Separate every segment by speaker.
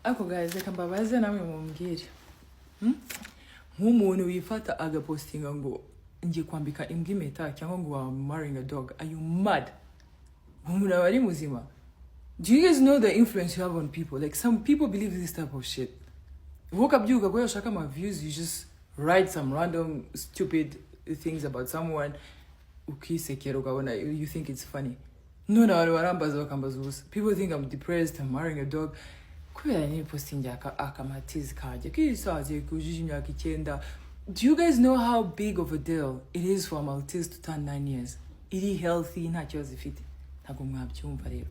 Speaker 1: Ako guys reka mbabaze namwe mumbwire nk'umuntu wifata agapostinga ngo ngiye kwambika imbwa impeta cyangwa ngo I'm marrying a dog, are you mad? Umuntu ari muzima? Do you guys know the influence you have on people? Like some people believe this type of shit. Woke up you go shaka my views, you just write some random stupid things about someone. Ukisekera ukabona you think it's funny. No, barambaza bakambaza ubusa. People think I'm depressed, I'm marrying a dog. Kubera ni posting akamatizi kaje kisaze kujiji imyaka 9. Do you guys know how big of a deal it is for a Maltese to turn 9 years? Iri healthy nta kibazo ifite. Ntago mwabyumva rero.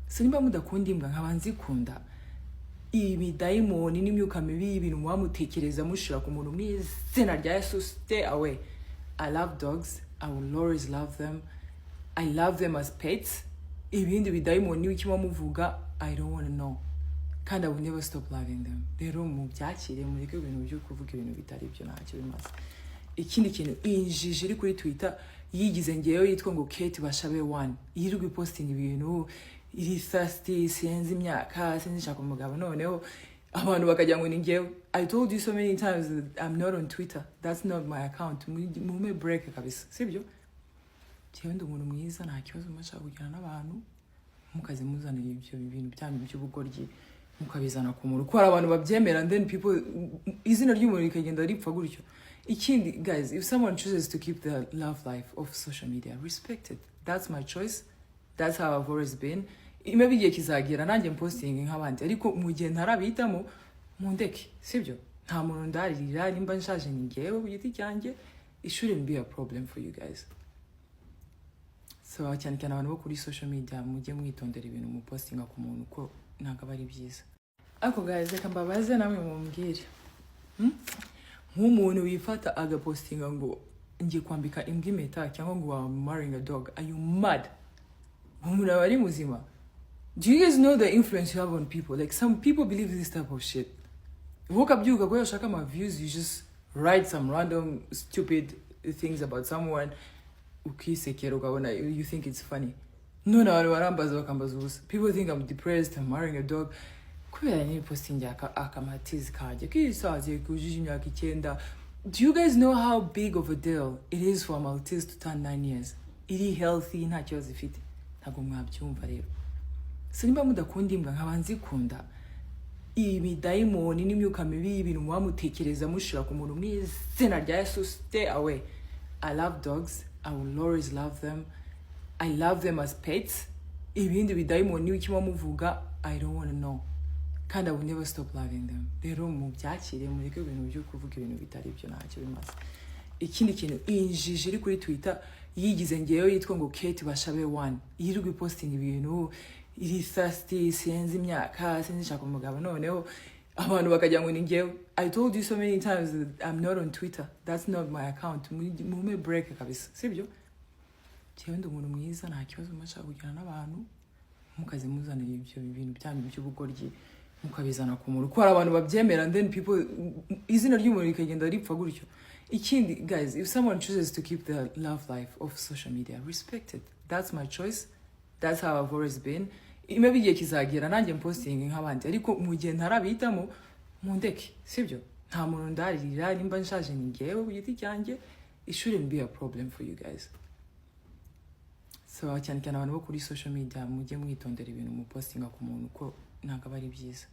Speaker 1: Sinimba mudakunda imbwa nkabanzikunda. Ibi daimoni n'imyuka mibi ibintu mwamutekereza mushira ku muntu mwizina rya Yesu, stay away. I love dogs. I will always love them. I love them as pets. Ibindi bidaimoni wikima muvuga, I don't want to know. Kandi I will never stop loving them. Rero mu byakire mureke ibintu byo kuvuga ibintu bitari byo ntacyo bimaze. Ikindi kintu injiji iri kuri Twitter yigize ngeyo yitwa ngo bashabe 1 yirirwa posting ibintu iri thirsty sinzi imyaka sinzi shaka umugabo noneho abantu bakajya ngo ni ngewe. I told you so many times that I'm not on Twitter. That's not my account. Mume break kabisa sibyo? Cyewe ndi umuntu mwiza nta kibazo mashaka kujyana n'abantu mukaze muzanira ibyo bintu byanyu by'ubugoryi mukabizana ku muntu ko abantu babyemera and then people izina ry'umuntu rikagenda ripfa gutyo. Ikindi guys, if someone chooses to keep the love life of social media, respect it. That's my choice. That's how I've always been. Maybe igihe kizagera nanjye posting nk'abandi ariko mu gihe ntarabitamo mundeke sibyo? Nta muntu ndaririra nimba nshaje ni ngewe ku giti cyanjye. It shouldn't be a problem for you guys. So cyane cyane abantu bo kuri social media mujye mwitondera ibintu mu postinga ku muntu ko ntago bari byiza. Ako guys reka mbabaze namwe mumbwire nk'umuntu wifata agapostinga ngo ngiye kwambika imbwa impeta cyangwa ngo I'm marrying a dog, are you mad? Umuntu ari muzima? Do you guys know the influence you have on people? Like some people believe this type of shit. Woke up you go shaka my views, you just write some random stupid things about someone. Ukisekera ukabona you think it's funny. No, barambaza bakambaza ubusa. People think I'm depressed, I'm marrying a dog. Kubera ni posting akamatizi kaje kisaze kujiji imyaka 9. Do you guys know how big of a deal it is for a Maltese to turn 9 years? Iri healthy nta kibazo ifite. Ntago mwabyumva rero. Sinimba mudakunda imbwa nkabanzikunda. Ibi daimoni n'imyuka mibi ibintu mwamutekereza mushira ku muntu mwizina rya Yesu, stay away. I love dogs. I will always love them. I love them as pets. Ibindi bidaimoni wikima muvuga, I don't want to know. Kandi I will never stop loving them. Rero mu byakire mureke ibintu byo kuvuga ibintu bitari byo ntacyo bimaze. Ikindi kintu injiji iri kuri Twitter yigize ngeyo yitwa ngo bashabe 1 yirirwa posting ibintu iri thirsty sinzi imyaka sinzi shaka umugabo noneho abantu bakajya ngo ni ngewe. I told you so many times that I'm not on Twitter. That's not my account. Mume break kabisa sibyo? Cyewe ndi umuntu mwiza nta kibazo mashaka kujyana n'abantu mukaze muzanira ibyo bintu byanyu by'ubugoryi mukabizana ku muntu ko abantu babyemera and then people izina ry'umuntu rikagenda ripfa gutyo. Ikindi guys, if someone chooses to keep the love life of social media, respect it. That's my choice. That's how I've always been. Maybe igihe kizagera nanjye posting nk'abandi ariko mu gihe ntarabitamo mundeke sibyo? Nta muntu ndaririra nimba nshaje ni ngewe ku giti cyanjye. It shouldn't be a problem for you guys. So cyane cyane abantu bo kuri social media mujye mwitondera ibintu mu postinga ku muntu ko ntago bari byiza.